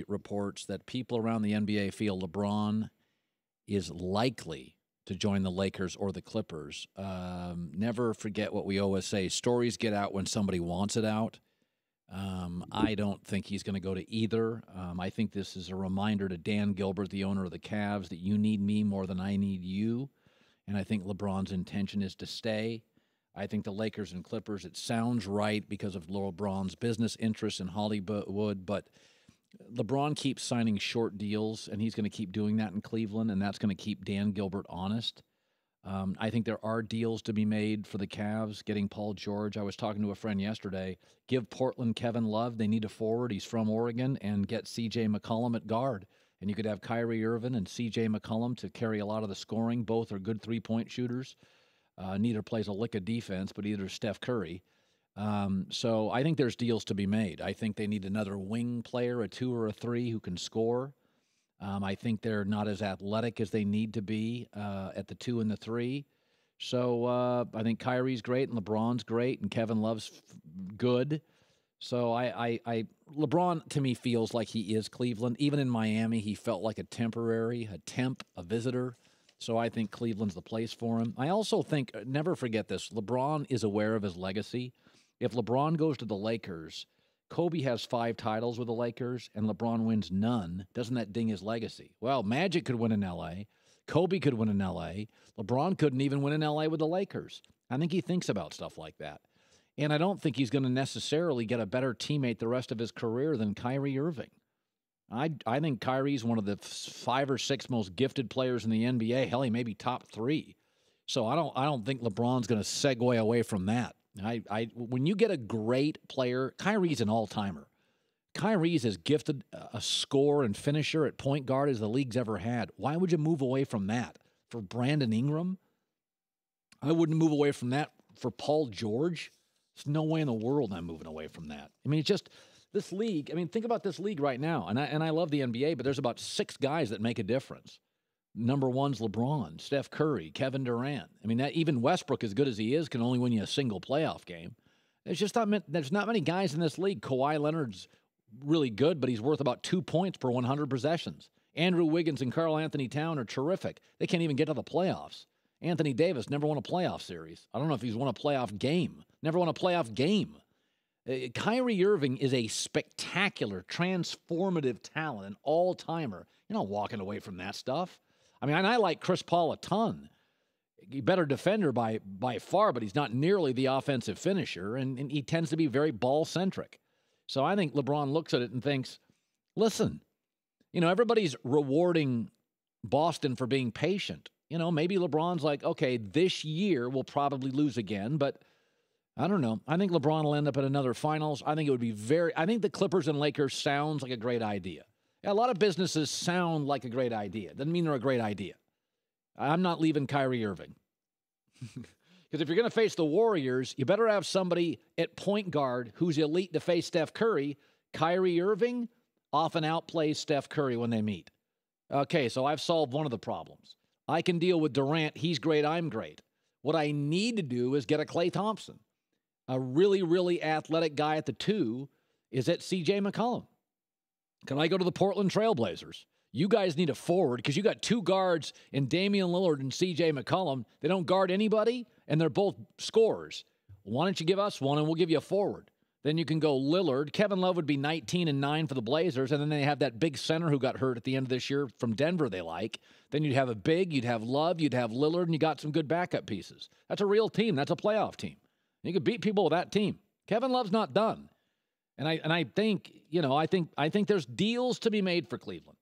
reports that people around the NBA feel LeBron is likely to join the Lakers or the Clippers. Never forget what we always say. Stories get out when somebody wants it out. I don't think he's going to go to either. I think this is a reminder to Dan Gilbert, the owner of the Cavs, that you need me more than I need you. And I think LeBron's intention is to stay. I think the Lakers and Clippers, it sounds right because of LeBron's business interests in Hollywood, but LeBron keeps signing short deals, and he's going to keep doing that in Cleveland, and that's going to keep Dan Gilbert honest. I think there are deals to be made for the Cavs, getting Paul George. I was talking to a friend yesterday. Give Portland Kevin Love. They need a forward. He's from Oregon. And get C.J. McCollum at guard. And you could have Kyrie Irving and C.J. McCollum to carry a lot of the scoring. Both are good three-point shooters. Neither plays a lick of defense, but either is Steph Curry. So I think there's deals to be made. I think they need another wing player, a 2 or a 3, who can score. I think they're not as athletic as they need to be at the 2 and the 3. So I think Kyrie's great and LeBron's great and Kevin Love's good. So LeBron to me feels like he is Cleveland. Even in Miami, he felt like a temp, a visitor. So I think Cleveland's the place for him. I also think, never forget this, LeBron is aware of his legacy. If LeBron goes to the Lakers, Kobe has 5 titles with the Lakers, and LeBron wins none. Doesn't that ding his legacy? Well, Magic could win in L.A. Kobe could win in L.A. LeBron couldn't even win in L.A. with the Lakers. I think he thinks about stuff like that. And I don't think he's going to necessarily get a better teammate the rest of his career than Kyrie Irving. I think Kyrie's one of the 5 or 6 most gifted players in the NBA. Hell, he may be top 3. So I don't think LeBron's going to segue away from that. When you get a great player, Kyrie's an all-timer. Kyrie's as gifted a scorer and finisher at point guard as the league's ever had. Why would you move away from that for Brandon Ingram? I wouldn't move away from that for Paul George. There's no way in the world I'm moving away from that. I mean, it's just this league. I mean, think about this league right now. And I love the NBA, but there's about 6 guys that make a difference. Number 1's LeBron, Steph Curry, Kevin Durant. I mean, that even Westbrook, as good as he is, can only win you a single playoff game. There's not many guys in this league. Kawhi Leonard's really good, but he's worth about 2 points per 100 possessions. Andrew Wiggins and Karl Anthony Towns are terrific. They can't even get to the playoffs. Anthony Davis never won a playoff series. I don't know if he's won a playoff game. Never won a playoff game. Kyrie Irving is a spectacular, transformative talent, an all-timer. You're not walking away from that stuff. I mean, I like Chris Paul a ton. Better defender by far, but he's not nearly the offensive finisher, and he tends to be very ball-centric. So I think LeBron looks at it and thinks, listen, everybody's rewarding Boston for being patient. Maybe LeBron's like, okay, this year we'll probably lose again, but I don't know. I think LeBron will end up at another finals. I think it would be I think the Clippers and Lakers sounds like a great idea. A lot of businesses sound like a great idea. Doesn't mean they're a great idea. I'm not leaving Kyrie Irving. Because if you're going to face the Warriors, you better have somebody at point guard who's elite to face Steph Curry. Kyrie Irving often outplays Steph Curry when they meet. Okay, so I've solved one of the problems. I can deal with Durant. He's great. I'm great. What I need to do is get a Klay Thompson. A really, really athletic guy at the 2 is at C.J. McCollum. Can I go to the Portland Trailblazers? You guys need a forward because you got 2 guards in Damian Lillard and C.J. McCollum. They don't guard anybody, and they're both scorers. Why don't you give us one, and we'll give you a forward? Then you can go Lillard. Kevin Love would be 19-9 for the Blazers, and then they have that big center who got hurt at the end of this year from Denver they like. Then you'd have a big, you'd have Love, you'd have Lillard, and you got some good backup pieces. That's a real team. That's a playoff team. You could beat people with that team. Kevin Love's not done. And I think, I think there's deals to be made for Cleveland.